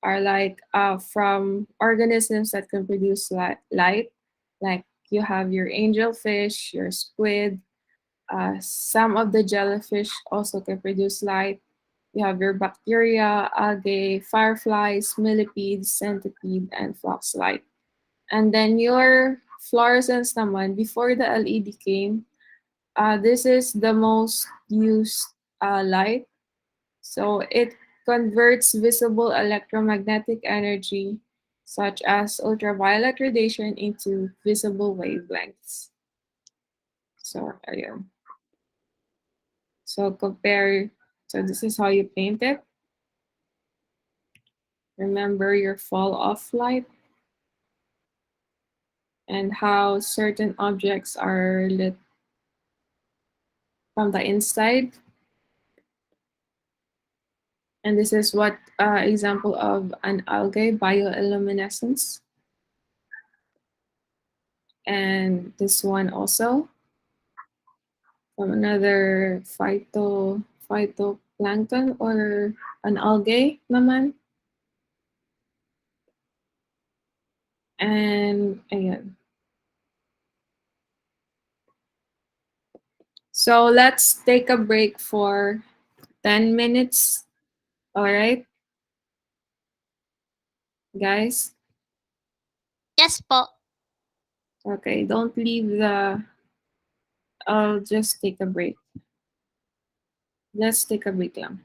are like from organisms that can produce light. Like you have your angelfish, your squid. Some of the jellyfish also can produce light. You have your bacteria, algae, fireflies, millipedes, centipede, and flux light. And then your fluorescence naman, before the LED came, this is the most used light. So it converts visible electromagnetic energy, such as ultraviolet radiation, into visible wavelengths. So, ayun. So compare, so this is how you paint it. Remember your fall off light and how certain objects are lit from the inside. And this is what example of an algae bioluminescence. And this one also from another phytoplankton or an algae naman. And ayan. So let's take a break for 10 minutes. All right, guys. Yes po. Okay, don't leave the. I'll just take a break. Let's take a break lang.